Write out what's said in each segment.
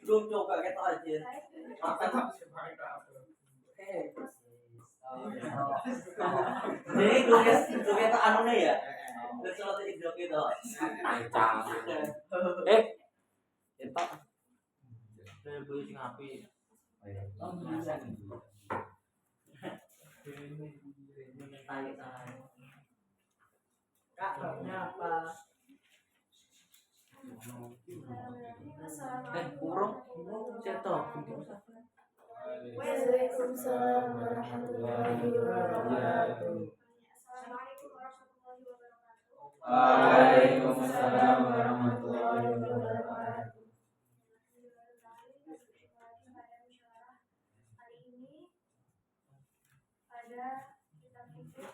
belum coba kita aja. Jadi gue kita anu nih ya. Terus kalau tadi joki itu. Kita beli sing api. Kakaknya apa? Kurang cetok. Waalaikumsalam warahmatullahi wabarakatuh. Waalaikumsalam warahmatullahi wabarakatuh. Hari ini pada kitab fikih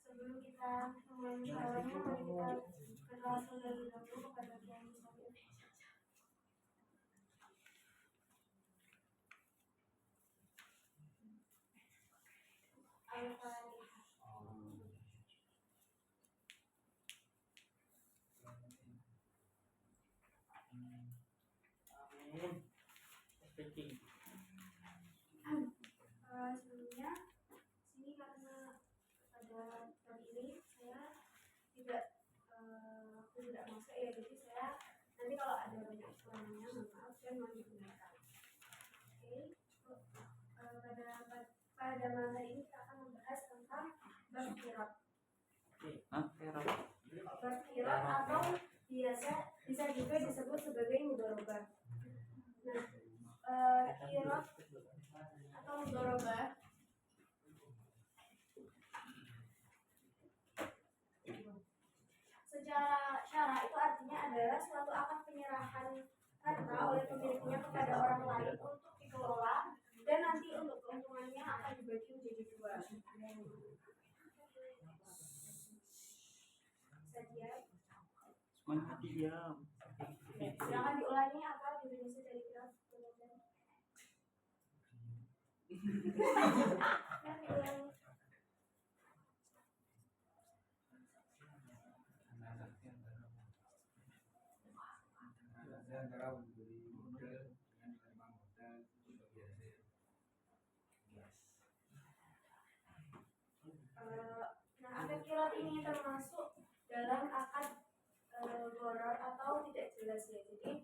sebelum kita memulai musyawarahnya, mari kita berdoa terlebih dahulu kepada Tuhan Yesus. Sebelumnya sini karena pada kali ini saya tidak masuk ya, jadi saya nanti kalau ada banyak kekurangannya mohon maaf dan mohon dibenarkan. Oke, pada malam hari ini kita akan membahas tentang bab qiraat. Bab qiraat atau bisa juga disebut sebagai mudharabah. Nah, qiraat atau mudharabah secara syara itu artinya adalah suatu akad penyerahan harta oleh pemiliknya kepada orang lain untuk dikelola dan nanti untuk keuntungannya akan dibagi menjadi dua. Saja. Silakan diulangi apa definisi dari qiraat. Antara memberi modal dengan menerima modal itu biasa. Nah, akad qiraat ini termasuk dalam akad gharar atau tidak jelas ya. Jadi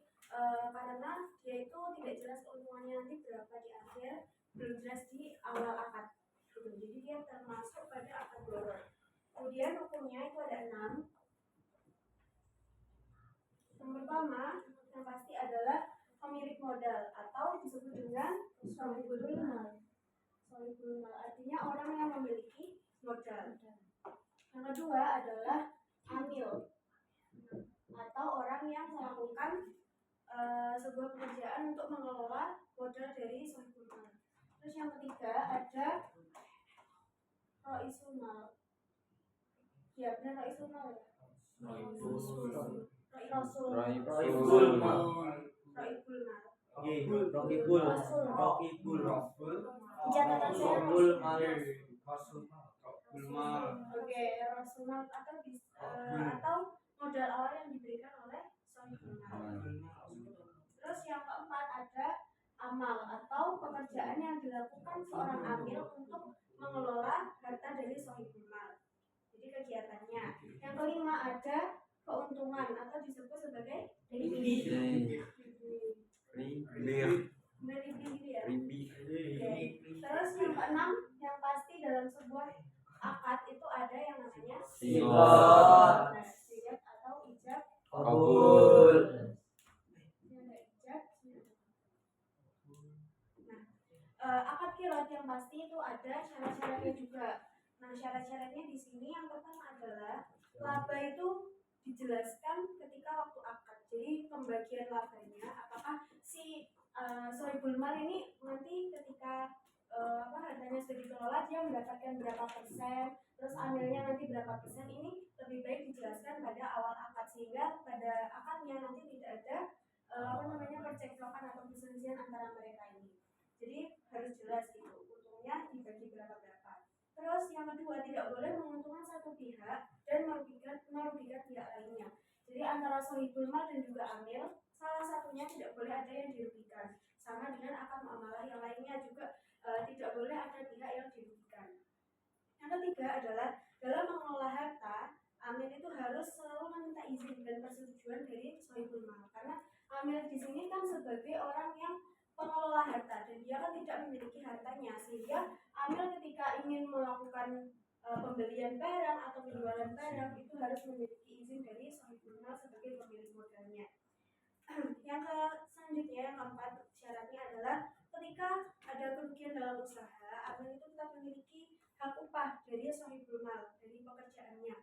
karena dia itu tidak jelas keuntungannya nanti berapa di akhir, belum jelas di awal akad. Jadi dia termasuk pada akad gharar. Kemudian hukumnya itu ada 6. Yang pertama yang pasti adalah pemilik modal atau disebut dengan shahibul mal. Shahibul mal artinya orang yang memiliki modal. Yang kedua adalah amil atau orang yang melakukan sebuah pekerjaan untuk mengelola modal dari shahibul mal. Terus yang ketiga ada raisul mal. Ya benar raisul mal ya. Roibul mal. Oke, rasul atau modal awal yang diberikan oleh shahibul mal. Terus yang keempat ada amal atau pekerjaan yang dilakukan seorang amil untuk mengelola harta dari shahibul mal. Jadi kegiatannya. Yang kelima ada keuntungan atau disebut sebagai ribi. Terus yang keenam yang pasti dalam sebuah akad itu ada yang namanya sighah. Sighah atau ijab kabul. Akad qiraat yang pasti itu ada syarat-syaratnya juga. Nah, syarat-syaratnya di sini yang pertama adalah laba itu dijelaskan ketika waktu akad. Jadi pembagian labanya apakah si shahibul mal ini nanti ketika harganya sudah dikelola dia mendapatkan berapa persen, terus amilnya nanti berapa persen, ini lebih baik dijelaskan pada awal akad sehingga pada akadnya nanti tidak ada percekcokan atau perselisihan antara mereka ini. Jadi harus jelas gitu, untungnya dibagi berapa. Terus yang satu pihak dan merugikan pihak lainnya. Jadi antara sohibul mal dan juga amil, salah satunya tidak boleh ada yang dirugikan. Sama dengan akad muamalah yang lainnya juga tidak boleh ada pihak yang dirugikan. Yang ketiga adalah dalam mengelola harta, amil itu harus selalu meminta izin dan persetujuan dari sohibul mal. Karena amil di sini kan sebagai orang yang pengelola harta dan dia kan tidak memiliki hartanya, sehingga amil ketika ingin melakukan pembelian barang atau penjualan barang itu harus memiliki izin dari sohibul mal sebagai pemilik modalnya. Yang selanjutnya yang keempat syaratnya adalah ketika ada kerugian dalam usaha, amil itu tetap memiliki hak upah dari sohibul mal, dari pekerjaannya.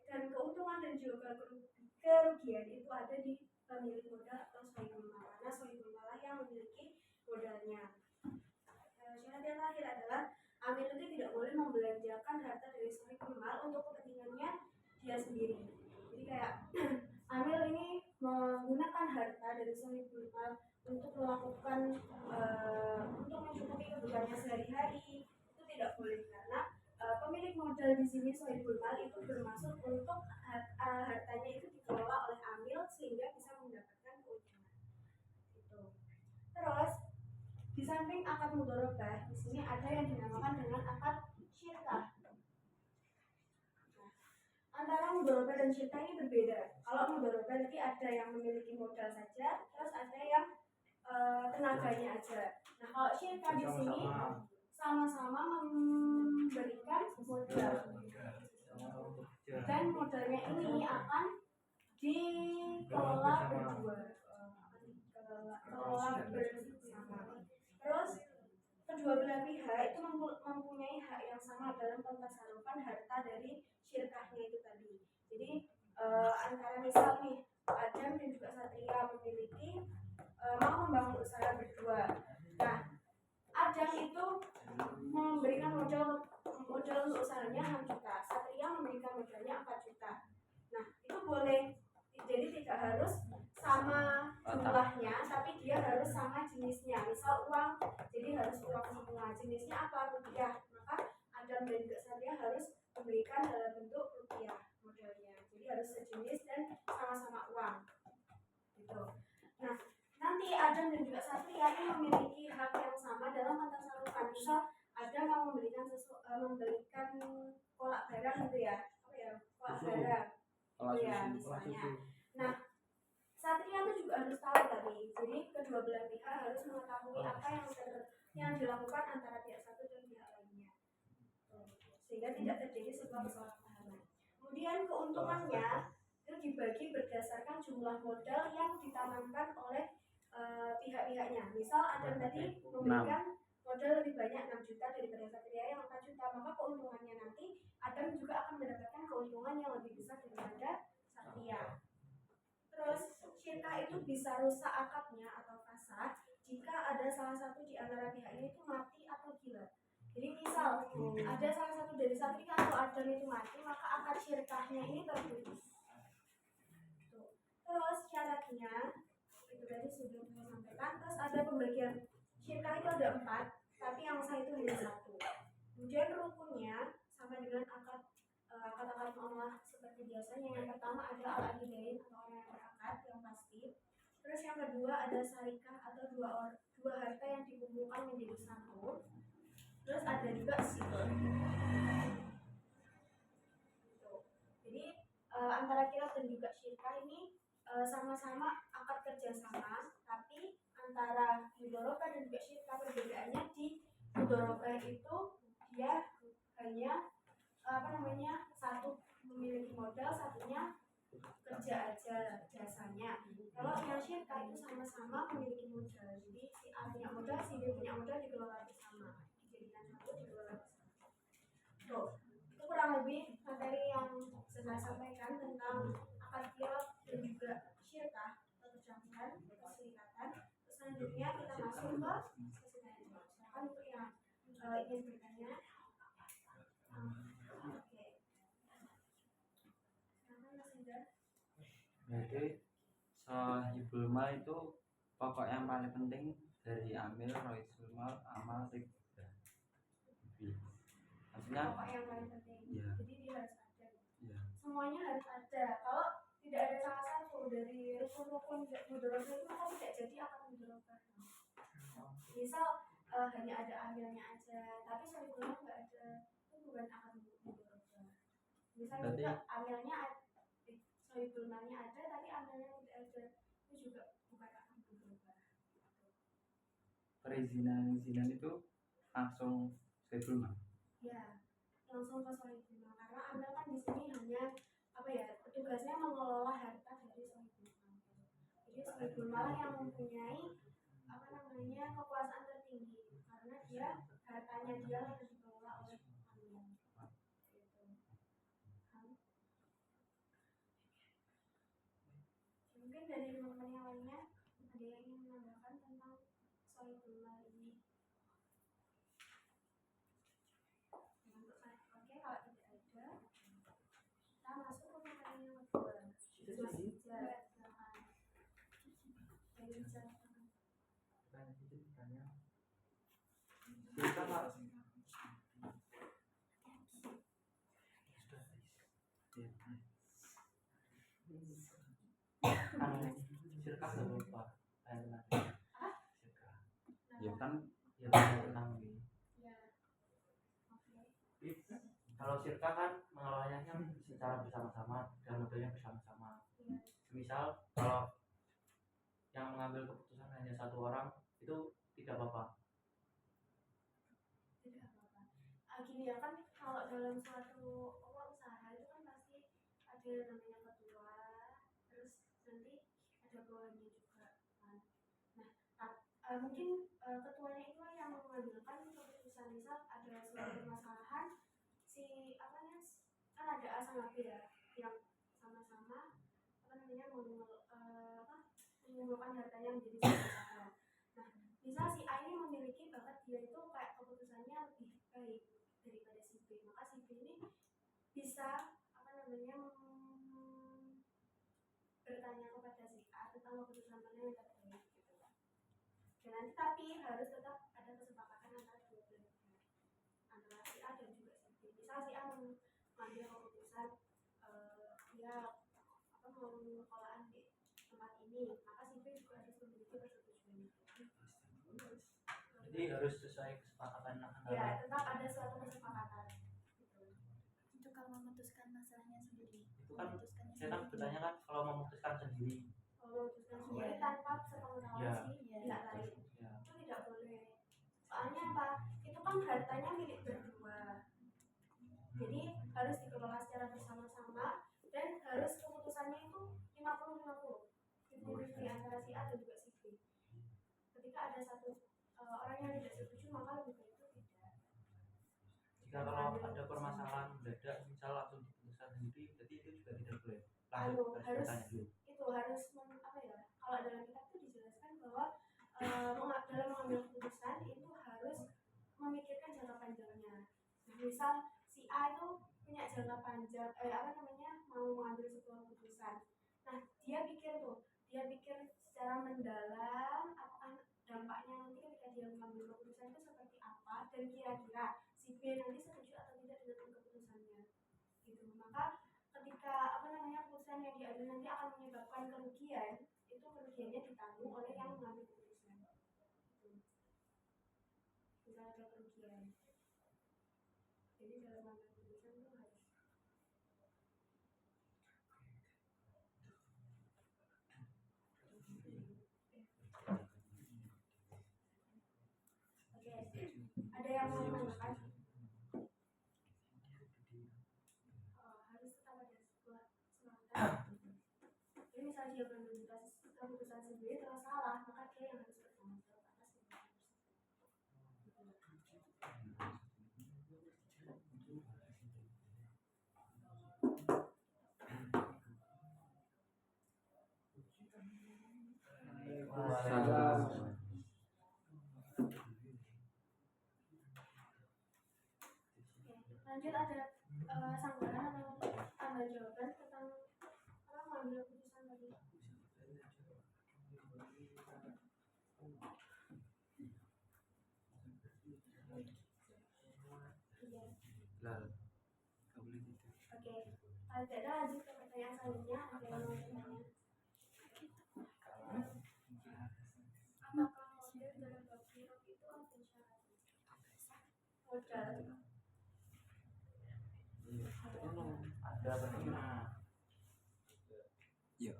Dan keuntungan dan juga kerugian itu ada di pemilik modal atau sohibul mal, karena sohibul mal yang memiliki modalnya. Syarat yang terakhir adalah amil itu tidak boleh membelanjakan harta dari sohibul mal untuk kepentingannya dia sendiri. Jadi kayak amil ini menggunakan harta dari sohibul mal untuk melakukan untuk mencukupi kebutuhannya sehari-hari, itu tidak boleh, karena pemilik modal di sini sohibul mal itu bermaksud untuk hartanya itu dikelola oleh amil sehingga bisa mendapatkan keuntungan. Itu. Terus di samping akad mudharabah, di sini ada yang dinamakan dengan akad syirkah. Antara mudharabah dan syirkah ini berbeda. Kalau mudharabah tadi ada yang memiliki modal saja, terus ada yang tenaganya aja. Nah, kalau syirkah di sini sama-sama memberikan modal dan modalnya ini akan dikelola berdua, dikelola bersama. Terus kedua belah pihak itu mempunyai hak yang sama dalam pentasarufan harta dari syirkahnya itu tadi. Jadi antara misal nih Adam dan juga Satria memiliki mau membangun usaha berdua. Nah, Adam itu memberikan modal untuk usahanya 6 juta, Satria memberikan modalnya 4 juta. Nah, itu boleh, jadi tidak harus sama jumlahnya, tapi dia harus sama jenisnya. Misal uang, jadi harus uang semua. Jenisnya apa? Rupiah. Maka Adam dan Satria harus memberikan dalam bentuk rupiah modalnya. Jadi harus sejenis dan sama-sama uang. Gitu. Nah, nanti Adam dan juga Satria ini memiliki hak yang sama dalam pentasarufan. Misal Adam mau memberikan kolak barang gitu ya, kolak barang, gitu ya misalnya. Nah, Satria itu juga harus tahu tadi. Jadi kedua belah pihak harus mengetahui apa yang dilakukan antara pihak satu dan pihak lainnya, sehingga tidak terjadi sebuah kesalahpahaman. Kemudian keuntungannya itu dibagi berdasarkan jumlah modal yang ditanamkan oleh pihak-pihaknya. Misal Adam tadi memberikan modal lebih banyak 6 juta daripada Satria yang 4 juta, maka keuntungannya nanti Adam juga akan mendapatkan keuntungan yang lebih besar daripada Satria. Terus syirkah itu bisa rusak akadnya atau fasad jika ada salah satu di antara pihaknya itu mati atau gila. Jadi misal ada salah satu dari Satria atau Adam itu mati, maka akad syirkahnya ini terputus. Terus syaratnya itu tadi sudah saya sampaikan. Terus ada pembagian syirkah itu ada 4, tapi yang sah itu hanya 1. Kemudian rukunnya sama dengan akad muamalah seperti biasanya. Yang pertama ada al-adidain atau orang yang berakad yang pasti. Terus yang kedua ada syarikah atau dua harta yang dikumpulkan menjadi satu. Terus ada juga sibor. Jadi antara khilaf dan juga syirkah ini sama-sama akad kerjasama, tapi antara mudharabah dan juga syirkah perbedaannya di mudharabah itu dia hanya satu memiliki modal, satunya kerja aja jasanya. Kalau yang syirkah itu sama-sama memiliki modal, jadi si A punya modal, si B punya modal dikelola bersama, dijadikan satu dikelola bersama. Tuh, itu kurang lebih materi yang saya sampaikan tentang akad khilaf dan juga syirkah atau percampuran perserikatan. Selanjutnya kita masuk ke sesi tanya jawab. Silakan untuk yang ingin bertanya. Jadi sohibul mal itu pokok yang paling penting dari amil, roisul mal, amal, maksudnya Pokok yang paling penting. ya. Jadi jadi harus ada. Iya. Semuanya harus ada. Kalau tidak ada salah satu dari rukun-rukun mudoroba itu maka tidak jadi akad mudoroba. Misal hanya ada amilnya aja, tapi sohibulma nggak ada, itu bukan akad mudoroba. Misal Berarti- juga amilnya sohibulmanya ada, tapi amilnya tidak ada, itu juga bukan akad mudoroba. Perizinan itu langsung sebelum Ya, langsung ke sohibulma karena amil kan di sini hanya apa ya, tugasnya mengelola harta dari sohibulma. Jadi sohibulma lah yang mempunyai apa namanya kekuasaan tertinggi karena dia hartanya dia yang dikelola oleh amil. Gitu. Mungkin dari teman-teman yang lainnya ada yang ingin menambahkan tentang sohibulma ini. Oke, kalau tidak ada, kita masuk ke pertanyaan yang kedua. Mas Ijaz, silakan. Dari Ijaz. Kita Pak. Sirkah nggak lupa. Ya kan Ya tenang nih. Ya. Oke. Kalau sirkah kan mengelolanya secara bersama-sama dan modelnya bersama-sama. Iya. Misal kalau yang mengambil keputusan hanya satu orang itu tidak apa-apa. Tidak apa-apa. Gini ya kan kalau dalam suatu usaha itu kan pasti ada namanya ketua, terus nanti ada bawahnya juga kan. Nah, mungkin ketuanya itu yang mengambilkan keputusan. Misal ada suatu permasalahan, si apanya kan ada A sama B ya, yang sama-sama apa namanya mengumpulkan hartanya menjadi satu usaha. Nah, misal si A ini memiliki bakat dia itu kayak keputusannya lebih baik daripada si B, maka si B ini bisa apa namanya bertanya kepada si A tentang keputusan mana yang terbaik gitu kan. Dan nanti tapi harus tetap ada kesepakatan antara dua belah pihak, antara si A dan juga si B. Misal si A mengambil keputusan dia apa mau pengelolaan di tempat ini, maka si B juga harus memiliki persetujuan itu. Jadi harus sesuai kesepakatan antara. Ya, tetap ada suatu kesepakatan. Gitu. Itu kalau memutuskan masalahnya sendiri. Itu kan Memutuskannya saya kan sendiri. bertanya kan kalau memutuskan sendiri. Kalau memutuskan sendiri tanpa sepengetahuan Ya. si pihak lain, Ya. itu tidak boleh. Soalnya apa? Itu kan hartanya milik berdua. Jadi harus dikelola secara bersama-sama dan harus keputusannya itu 50-50. 50-50 antara si A dan juga si B. Ketika ada satu orang yang tidak setuju, maka lebih baik itu tidak. Jika kalau ada permasalahan mendadak misal langsung diputuskan sendiri, jadi itu juga tidak boleh. Langsung harus bertanya dulu. Itu harus apa ya? Kalau dalam kitab itu dijelaskan bahwa dalam mengambil keputusan itu harus memikirkan jangka panjangnya. Nah, misal si A itu punya jangka panjang mau mengambil sebuah keputusan. Nah, dia pikir secara mendalam apakah dampaknya nanti ketika dia mengambil keputusan itu seperti apa dan kira-kira si B nanti setuju atau tidak dengan keputusannya. Gitu. Maka ketika keputusan yang diambil nanti akan menyebabkan kerugian, itu kerugiannya ditanggung oleh yang mengambil keputusan. Bisa ada kerugian. Jadi dalam mengambil keputusan itu harus ada yang mau menambahkan? Harus tetap ada sebuah semangat. Jadi misalnya dia mengambil keputusan sendiri terus salah, maka dia yang harus bertanggung jawab atas keputusan lanjut ada sanggahan atau tambah jawaban tentang mengambil keputusan tadi. lah, nggak boleh gitu. Oke, kalau tidak ada lanjut ke pertanyaan selanjutnya. Ada yang mau bertanya? Apakah model dalam bab kirot itu ada syaratnya? Modal. Ada bagaimana? Iya.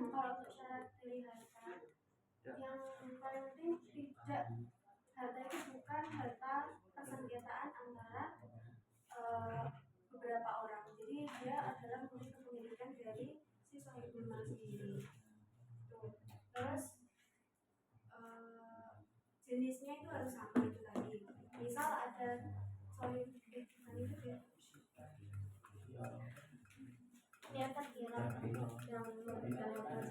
Kalau untuk syarat dari harta, yang paling penting tidak, harta itu bukan harta persengketaan antara beberapa orang. Jadi dia adalah murni kepemilikan dari si sahibul mal sendiri. Terus jenisnya itu harus sama itu tadi. Misal ada sahibul itu ya. Yang terkira yang memberikan modal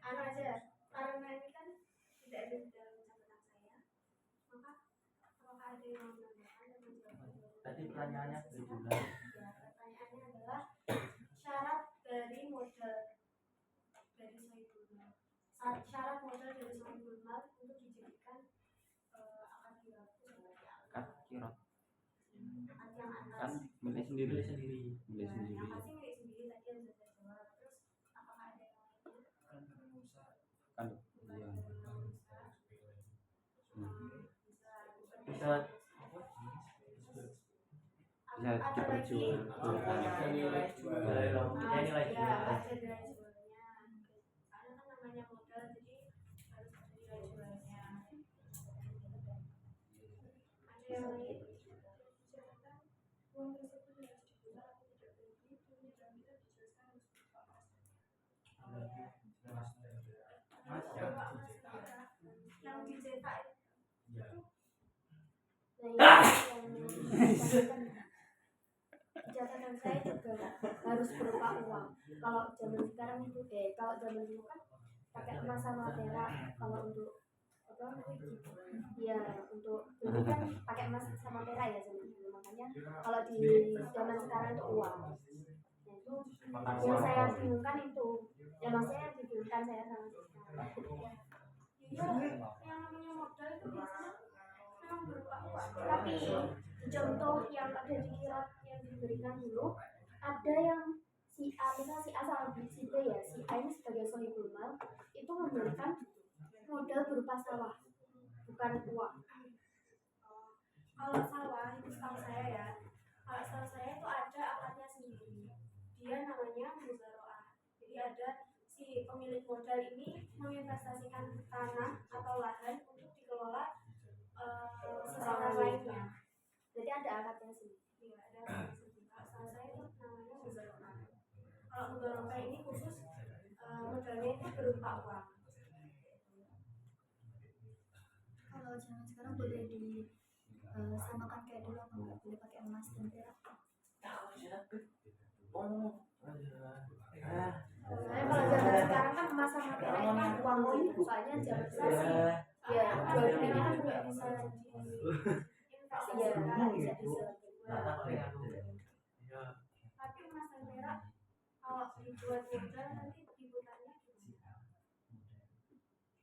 anu aja, karena ini kan tidak ada di dalam catatan saya, maka apakah ada yang mau menanyakan dan menjawab? Tadi pertanyaannya berjumlah. Ya, pertanyaannya adalah syarat dari modal dari sahibul mal. Syarat modal dari sahibul mal untuk dijadikan akad kirot itu seperti apa? Akad kirot Akad yang atas. kan milik sendiri. Ya, yang pasti milik sendiri tadi yang sudah saya jawab. Terus apakah ada yang lainnya? Kan Bukan iya. bisa Bisa diperjual. Nilai jualnya. Ada nilai jualnya. Karena kan namanya modal, jadi harus ada nilai jualnya. Ada yang lain? Silakan. Uang tersebut harus diputar atau tidak berhenti. Punya dalam kita dijelaskan harus berupa yang dicetak itu. Catatan saya juga harus berupa uang. Kalau zaman sekarang itu kalau zaman dulu kan pakai emas sama perak. Kalau untuk apa ya untuk beli kan pakai emas sama perak ya zaman dulu. Makanya kalau di zaman sekarang itu uang. Nah, itu yang saya bingungkan itu. Ya maksudnya yang dibingungkan saya sama sekarang. Iya, yang namanya modal itu biasanya memang berupa uang. Tapi contoh yang ada di kirot yang diberikan dulu, ada yang si A, misalnya si A sama si B ya, si A ini sebagai sahibul mal itu memberikan modal berupa sawah, bukan uang. Kalau sawah itu setahu saya ya, kalau setahu saya itu ada akadnya sendiri. Dia namanya muzaroah. Jadi ada si pemilik modal ini menginvestasikan tanah atau lahan untuk dikelola seseorang lainnya. Jadi ada akadnya sendiri. Iya, ada akadnya sendiri. Kalau setahu saya itu namanya muzaroah. Kalau muzaroah ini khusus modalnya itu berupa uang. Kalau zaman sekarang boleh disamakan kayak dulu apa nggak boleh pakai emas dan perak? Soalnya kalau zaman sekarang kan emas sama perak itu kan uang gitu. Soalnya zaman sekarang ya jual belinya kan juga bisa tapi emas dan perak kalau dibuat modal nanti diputarnya gimana?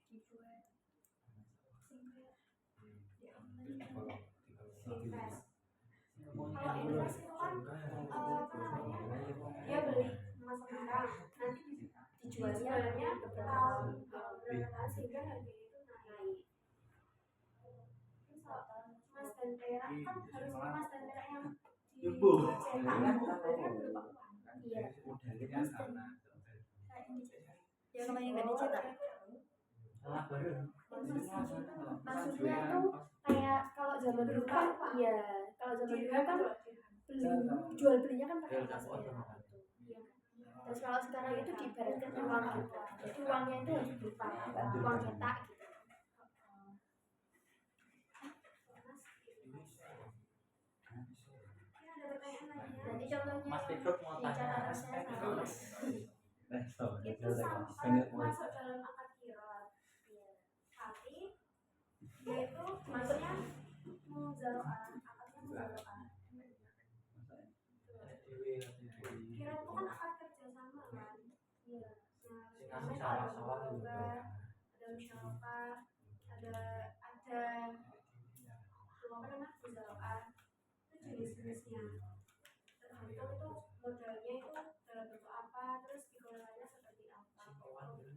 Dijual invest. Kalau invest itu kan apa namanya? Dia beli emas sekarang, nanti dijualnya berapa tahun sehingga harganya itu naik. Emas dan perak kan harus emas dan perak yang dicetak modalnya berupa uang. Iya. Emas dan kayak ini yang namanya nggak dicetak. Maksudnya tuh kayak kalau zaman dulu kan iya, kalau zaman dulu kan jual belinya kan pakai emas perak. Terus kalau sekarang itu diibaratkan uang kita, jadi uangnya itu harus berupa uang cetak gitu. Ada pertanyaan lagi? Nanti contohnya Mas Pedro mau di tanya. catatan saya itu sampai masuk dalam akad kirot. Tapi dia itu maksudnya muzaroah, akadnya muzaroah. Kira itu kan akad kerja sama kan. Iya. Nah, namanya ada murabah, ada musyarakah, ada apa namanya muzaroah. Itu jenis-jenisnya. Tergantung itu modalnya itu dalam bentuk apa, terus dikelolanya seperti apa,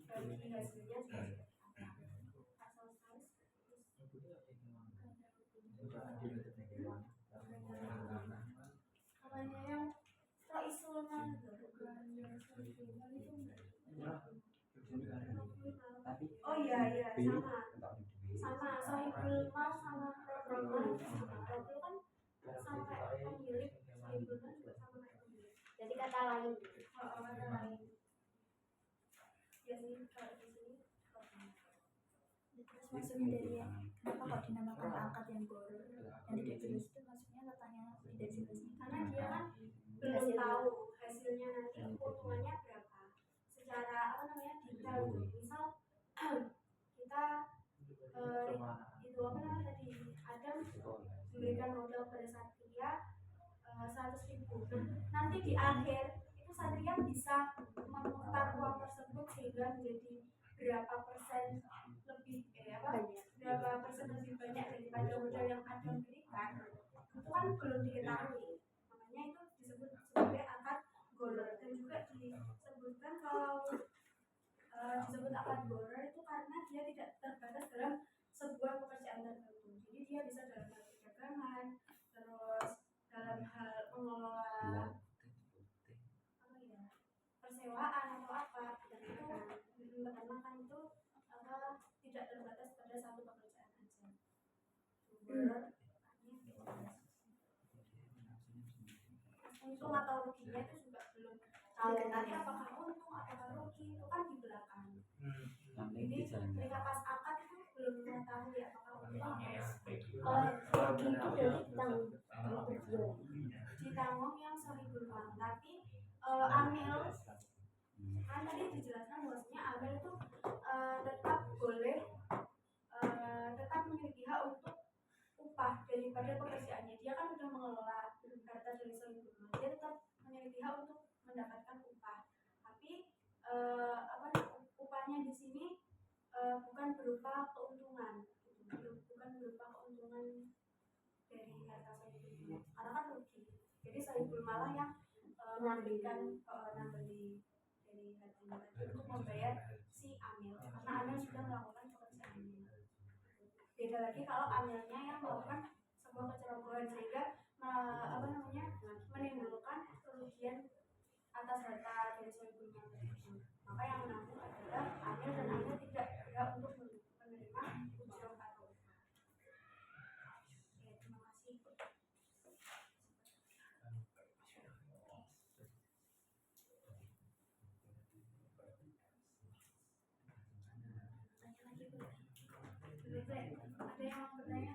bagi hasilnya juga seperti apa. Asal size namanya yang Soisulman oh iya sama Sohibul Mal sama Robrol sama Robrol kan sama kayak pemilik, Sohibul Mal juga sama kayak pemilik, Jadi kata lain. kata lain ya sih kalau di sini Terus maksudnya dari kenapa kok dinamakan akad yang goror yang tidak jelas itu maksudnya katanya tidak jelas karena dia kan belum tahu hasilnya nanti keuntungannya berapa secara apa namanya detail gitu. Misal kita itu apa namanya tadi Adam memberikan modal pada Satria 100.000. Nanti di akhir itu Satria bisa memutar uang tersebut sehingga menjadi berapa persen lebih berapa persen lebih banyak daripada modal yang Adam berikan itu kan belum diketahui. Makanya itu disebut sebagai akad goror dan juga disebutkan kalau disebut akad goror itu karena dia tidak terbatas dalam sebuah pekerjaan tertentu. Jadi dia bisa dalam hal perdagangan, terus dalam hal mengelola persewaan atau apa dan itu peternakan itu tidak terbatas pada satu pekerjaan aja. Goror untung atau ruginya itu juga belum tahu nanti apakah untung apakah rugi itu kan di belakang. Jadi ketika pas akad itu belum mengetahui apakah untung atau rugi itu dari ditanggung yang Sohibul Mal. Tapi amil kan tadi dijelaskan bahwasanya amil itu tetap boleh tetap memiliki hak untuk upah daripada pekerjaannya. Dia kan sudah mengelola harta dari Sohibul Mal, dia tetap memiliki hak untuk mendapatkan upah. Tapi upahnya di sini bukan berupa keuntungan, bukan berupa keuntungan dari harta Sohibul Mal, karena kan rugi. Jadi Sohibul Mal yang memberikan nambeli dari hartanya untuk membayar si amil, karena amil sudah melakukan pekerjaannya. Beda lagi kalau amilnya yang melakukan sebuah kecerobohan sehingga menimbulkan kerugian atas harta dari Sohibul Mal tersebut. Maka yang menanggung adalah amil dan amil tidak berhak untuk menerima ujung atau upah. Oke, terima kasih. Ada yang mau bertanya?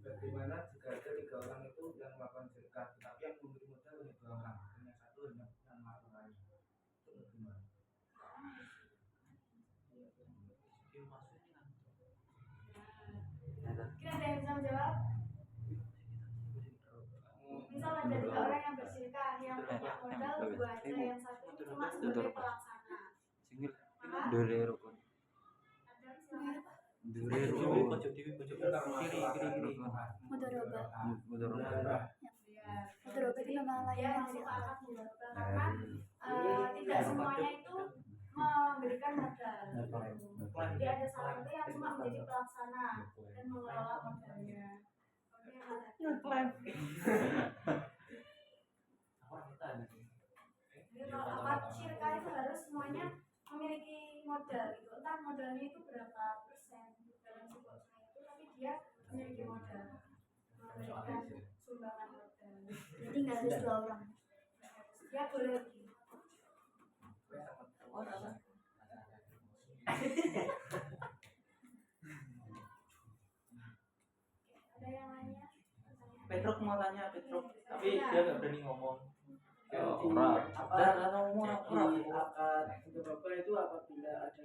Bagaimana jika ada 3 orang itu yang melakukan zakat, tapi yang memberi modal hanya 2 orang, yang satu hanya melakukannya, itu bagaimana? Kira ada yang bisa menjawab? Misal ada 3 orang yang bersedekah, yang punya modal 2 aja, yang satu itu cuma sebagai pelaksana. Dure rukun. Ada silakan. Dure rukun. Pojok kiri. Mudharabah itu nama lain Dia dari masuk akad. akad mudharabah karena tidak semuanya itu memberikan modal. Jadi ada salah satu yang cuma menjadi pelaksana dan mengelola modalnya. Oke, jadi kalau akad syirka itu harus semuanya memiliki modal gitu. Entah modalnya itu berapa persen dalam sebuah usaha itu, tapi dia memiliki modal, memberikan sumbangan modal. Jadi nggak harus 2 orang. Dia boleh lebih. Ada yang lainnya? Petruk mau tanya Petruk, tapi dia nggak berani ngomong. Ora. Dan ngomong Di akad Mudharabah itu apabila ada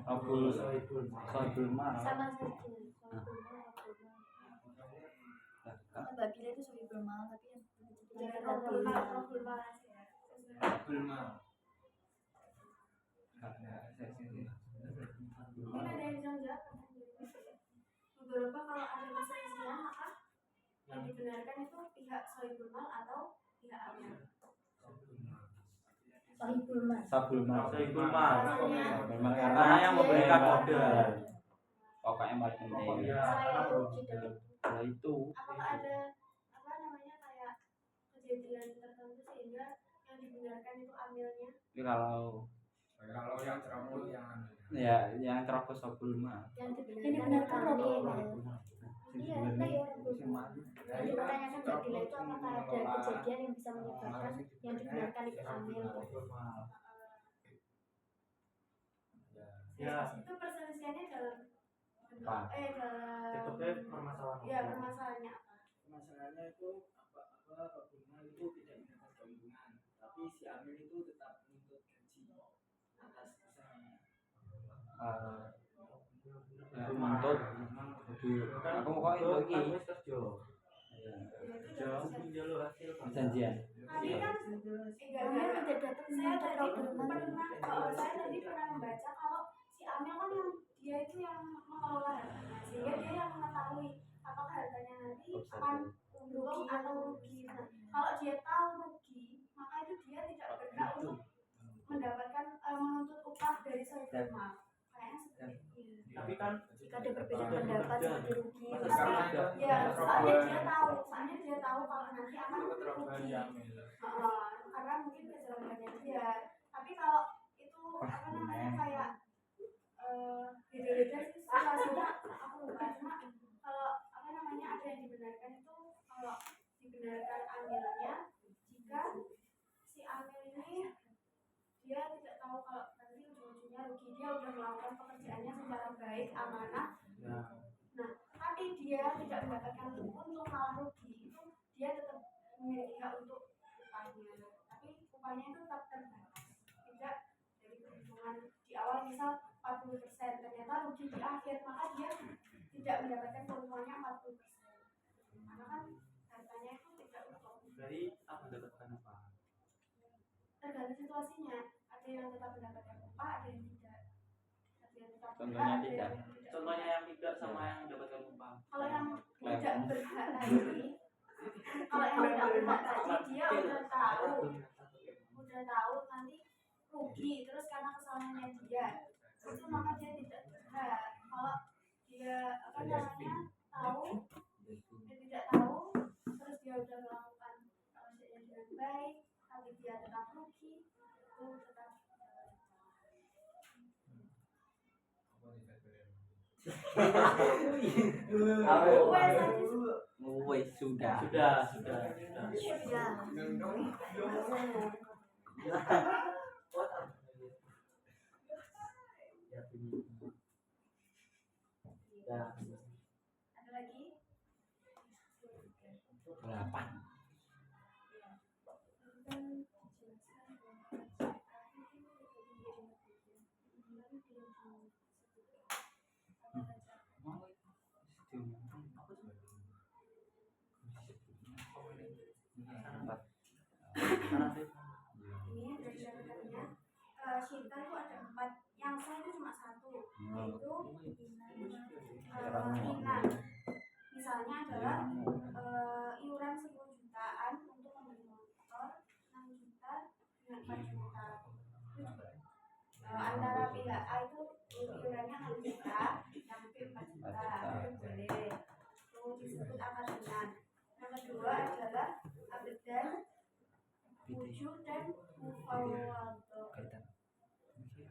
Abul Sohibul Mal. Sama saja. Mbak Bila itu Sohibul Mal, tapi yang Rohul Rohul Mal. Mal Belma. mungkin ada yang bisa menjawab. Beberapa kalau ada perselisihan maka yang dibenarkan itu pihak Sohibul Mal atau pihak Amil. Sohibul Mal. Sabul Mal. Sohibul Mal. Sabul Mal Karena yang memberikan modal. Pokoknya paling penting. Selain rugi dan Nah itu apakah ada apa namanya kayak kejadian tertentu sehingga yang dibenarkan itu amilnya? tapi kalau Yang terapul yang ya yang terapus Sabul Mal. Yang dibenarkan Rohul Mal. Iya, Sebenarnya ya. musim madu. Yang dipertanyakan Mbak Bila itu apakah ada kejadian yang bisa menyebabkan yang dibenarkan itu amil? Ya, Itu perselisihannya dalam Apa? dalam permasalahan. ya permasalahannya apa? masalahnya itu apa Belma itu tidak mendapat keuntungan, tapi si Amil itu tetap menuntut gaji atas usahanya. Menuntut aku kok itu iki perjanjian. Tadi kan enggak Amil tidak datang saya menuntut tadi Rohul Mal. saya tadi pernah membaca kalau si Amil kan yang dia itu yang mengelola hartanya sehingga dia yang mengetahui apakah hartanya nanti akan untung atau rugi. Nah, kalau dia tahu rugi maka itu dia tidak berhak untuk mendapatkan menuntut upah dari Sohibul Mal. Kayaknya seperti itu. Tapi kan Jika ada perbedaan pendapat seperti rugi, Tapi ya soalnya dia tahu kalau nanti akan rugi. Karena mungkin kejawabannya dia. Tapi kalau itu apa namanya kayak beda-beda sih situasinya aku lupa, cuma kalau apa namanya ada yang dibenarkan itu kalau dibenarkan amilnya jika si amil ini dia tidak tahu kalau nanti ujung-ujungnya rugi, dia udah melakukan pekerjaannya secara baik amanah. Nah tapi dia tidak mendapatkan untung malah rugi, itu dia tetap memiliki hak untuk upahnya, tapi upahnya itu tetap terbatas, tidak dari keuntungan di awal misal 40%, ternyata rugi di akhir, maka dia tidak mendapatkan keuntungannya 40%. Karena kan hartanya itu tidak utuh. dari apa mendapatkan apa? Tergantung situasinya, ada yang tetap mendapatkan upah, ada yang tidak. Ada yang tetap Contohnya berhak, ada tidak. yang tidak. Contohnya yang tidak sama yang mendapatkan upah. Kalau yang tidak berhak tadi, kalau yang tidak berhak tadi dia udah tahu nanti rugi, terus karena kesalahannya dia, itu maka dia tidak berhak. Kalau dia apa namanya tahu, dia tidak tahu, terus dia udah melakukan pekerjaannya dengan baik, tapi dia tetap rugi, itu tetap Wes sudah. Ya. ada lagi. 8. Ini dari data-datanya Shinta itu ada 4, yang saya itu cuma 1, yaitu Inan. Misalnya adalah iuran 10 jutaan untuk membeli motor, 6 juta dengan 4 juta. Antara pihak A itu iurannya 6 juta, yang B 4 juta, itu boleh. Itu disebut akad inan. Yang kedua adalah abedan, wujud dan mufawwadah.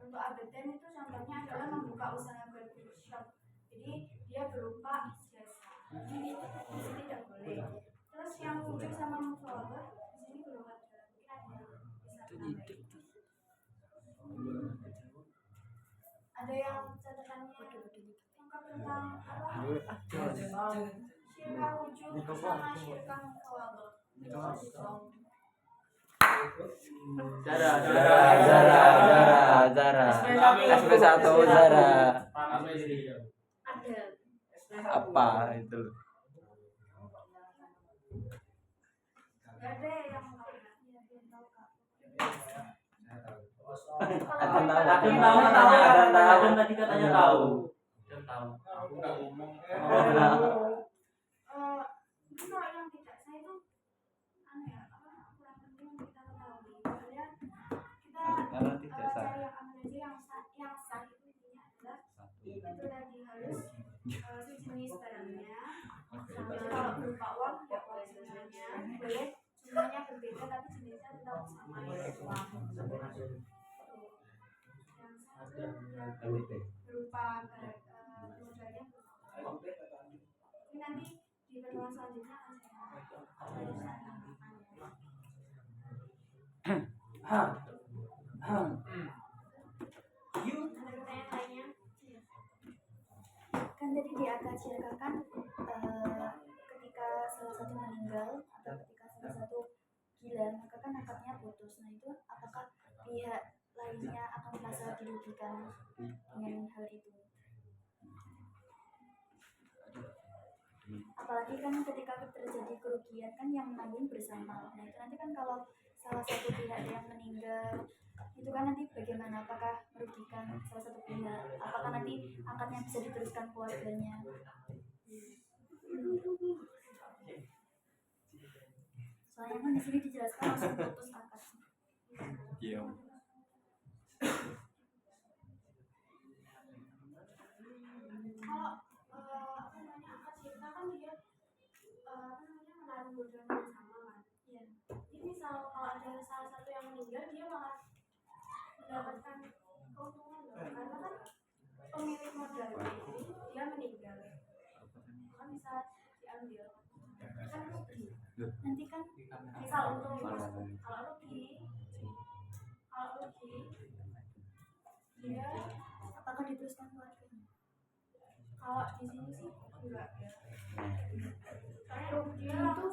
Untuk abedan itu contohnya adalah membuka usaha barbershop. Jadi dia berupa jasa. Di sini tidak boleh. Terus yang wujud sama mufawwadah di sini belum ada. Mungkin ada yang bisa menambah. Ada yang catatannya ungkap tentang apa? Syirka wujud sama syirka mufawwadah. Zara. SP1 Zara. Rame sendiri ya. Ada. Apa itu? Gak ada yang tahu. Belum tahu kak. Adam tahu. Adam tahu katanya. Adam tadi katanya tahu. Adam tahu. Aku nggak ngomong. Mungkin kalau yang tidak sah itu aneh ya, kurang penting yang kita ketahui. Soalnya kita Kalau tidak sah. cari yang aman aja, yang sah itu intinya adalah itu tadi harus sejenis barangnya. Sama kalau berupa uang ya uang sebenarnya boleh jumlahnya berbeda tapi jenisnya tetap sama yaitu uang. Yang sah itu berupa modalnya berupa. Ini nanti di pertemuan selanjutnya akan saya sampaikan. Ada pertanyaan lainnya? Kan tadi di akasia kan ketika salah satu meninggal atau ketika salah satu gila maka kan akadnya putus. Nah itu apakah pihak lainnya akan merasa dirugikan dengan hal itu? Apalagi kan ketika terjadi kerugian kan yang menanggung bersama. Nah itu nanti kan kalau salah satu pihak yang meninggal itu kan nanti bagaimana, apakah merugikan salah satu pihak, apakah nanti akadnya bisa diteruskan keluarganya. Soalnya kan di sini dijelaskan langsung putus akad. Iya. Kalau apa namanya akad cipta kan dia menaruh modal yang sama kan. Iya. Jadi misal kalau ada salah satu yang meninggal dia malah mendapatkan keuntungan loh. Karena kan pemilik modalnya ini dia meninggal, maka bisa diambil. Kan rugi. Nanti kan Misal untung kalau rugi dia apakah diteruskan keluarganya? kalau di sini sih enggak ya. Karena rugi itu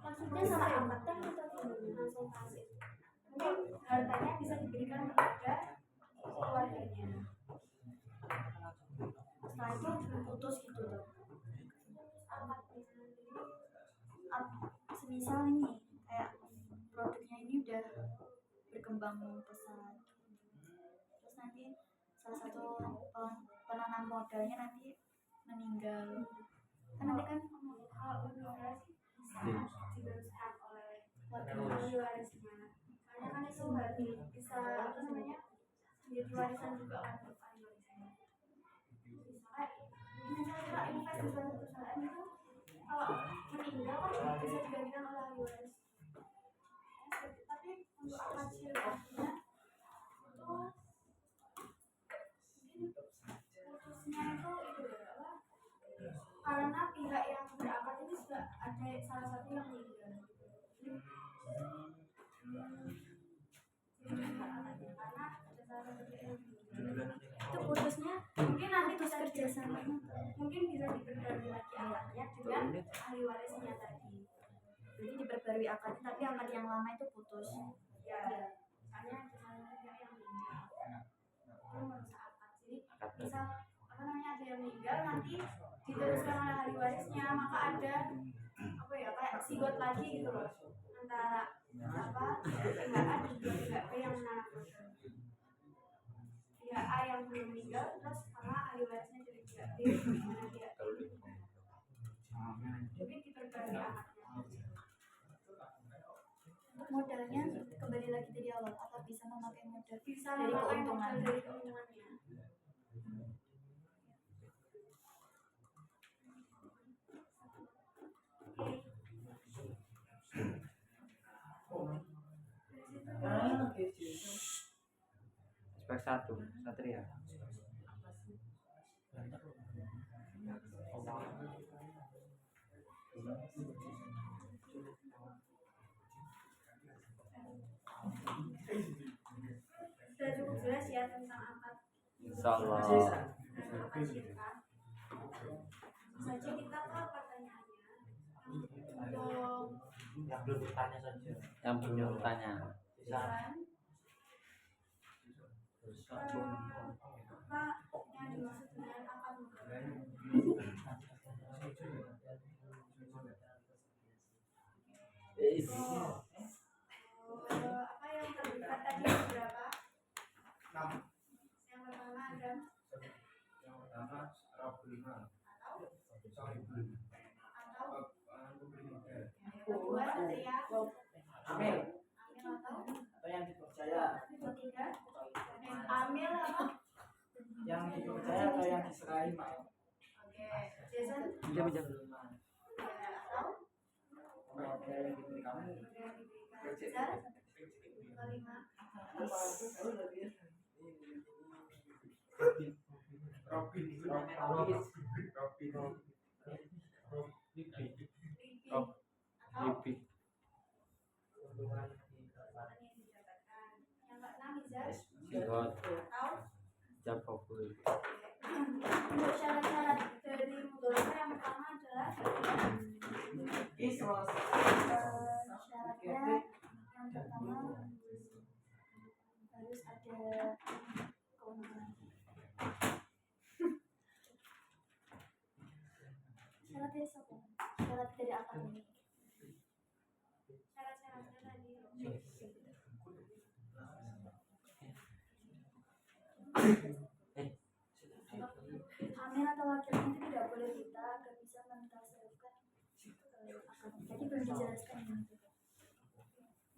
maksudnya salah angkatan atau langsung kasih. Mungkin hartanya bisa diberikan kepada keluarganya. Setelah itu putus gitu loh. Semisal ini kayak produknya ini udah berkembang pesat, terus nanti salah satu penanam modalnya nanti meninggal, kan nanti kan Kalau meninggal sih bisa diteruskan oleh ahli warisnya. Karena kan itu bisa apa namanya menjadi warisan juga kan untuk ahli warisnya. Misalnya invest di suatu perusahaan itu kalau meninggal kan bisa digantikan oleh ahli waris. Tapi untuk akad silahnya itu putusnya itu apa? Karena pihak yang berakad ini sudah ada salah satu yang meninggal. Karena ada salah satu yang meninggal. itu putusnya Mungkin nanti putus bisa kerjasama. mungkin bisa diperbarui lagi akadnya dengan ahli warisnya tadi. Jadi diperbarui akad, tapi akad yang lama itu putus. Ya, misalnya pihak yang meninggal, itu merusak akad. Jadi misal apa namanya ada yang meninggal nanti diteruskan oleh ahli warisnya, maka ada apa ya kayak sigot lagi gitu loh antara apa pihak A dan juga pihak B yang menanam modal. Pihak A yang belum meninggal terus sama ahli warisnya dari pihak B gimana pihak B. Jadi diperbarui akadnya. Untuk modalnya kembali lagi dari awal, apa bisa memakai modal Bisa dari memakai keuntungan? modal dari keuntungannya. Spek 1 Satria. Sudah cukup jelas ya tentang akad. Insyaallah. Dan akad syirka. Saja kita ke pertanyaannya. Untuk Yang belum bertanya saja. Yang belum bertanya. Bisa. apa yang dimaksud dengan akad nikah? Apa yang terlibat tadi berapa? 6. Yang pertama ada Yang pertama Rabbulima atau Yang kedua Satria Amil atau yang dipercaya, ketiga Amil apa? yang dipercaya atau yang diserahi Pak. Oke, Jason Jam atau Yang diberi kamu Rizal kelima Robin Ribi atau Lebih keuntungan yang didapatkan. Yang keenam Rizal Sihot atau Japokul. untuk syarat-syarat dari mudhofah yang pertama adalah Syaratnya yang pertama harus ada keuntungan. Syaratnya siapa? Syarat dari akad ini. syarat-syaratnya tadi. Amil atau wakilnya itu tidak boleh buta agar bisa mentasarufkan akad. Tadi belum dijelaskan ini.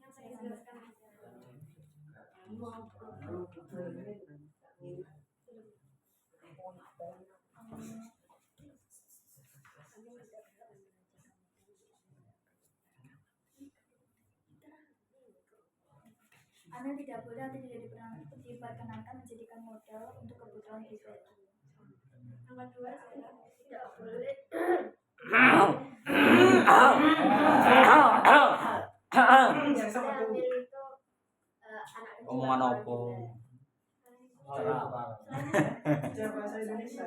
Yang saya jelaskan aja. Amil tidak boleh atau tidak diperkenankan menjadikan modal untuk kebutuhan pribadi. Yang kedua adalah Tidak boleh amil itu anak kecil. Omongan atau opo? cara apa? Cara bahasa Indonesia.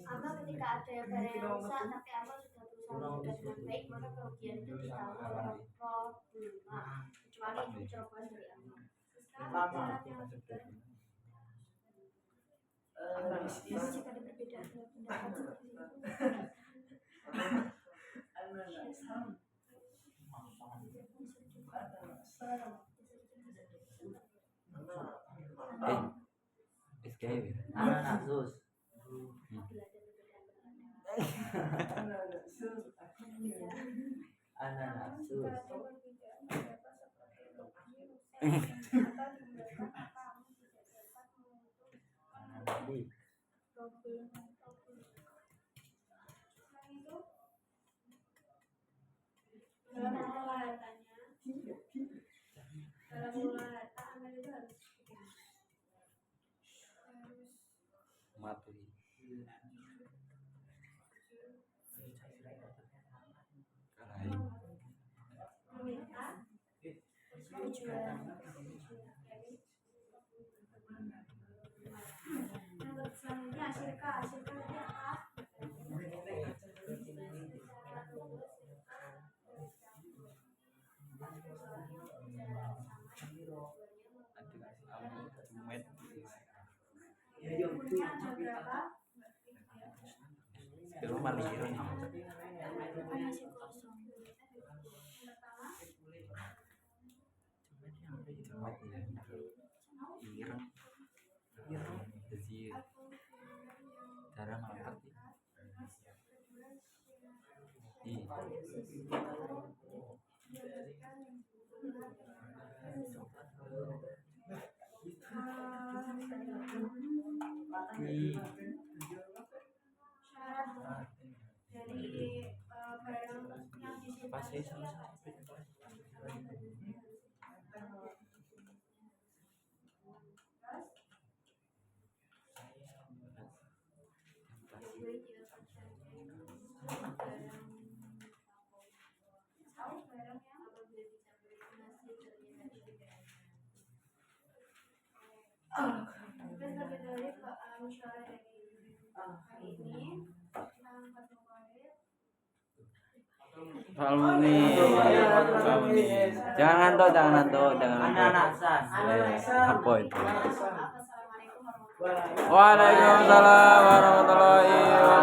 Amal ketika ada barang yang rusak tapi amal sudah berusaha menjaga dengan baik, maka kerugian itu ditanggung oleh problema kecuali itu cerobohan dari amal. sekarang syarat yang ketiga. Jadi jika ada perbedaan pendapat seperti itu, SKW. Anak sus. apabila ada perbedaan pendapat. Anak sus. Jika ada perbedaan pendapat seperti itu, atau tindakan kamu tidak dapat mengutuk problem selain itu dalam mengelola hartanya, dalam mengelola harta amil itu harus Mati. Karai. meminta Tujuan yang selanjutnya asyirka itu apa? Bukunya ada berapa? Kira malah kira nih. kan masih kosong. Yang pertama Cemat ya. Ireng. Jadi cara mangkat syarat dari barang yang disimpan musyawarah dari hari ini tentang fatwa Qadir Soal muni. Jangan ngantuk, jangan ngantuk, jangan ngantuk. Anak-anak san. Apa itu? Assalamualaikum warahmatullahi wabarakatuh. Waalaikumsalam warahmatullahi wabarakatuh.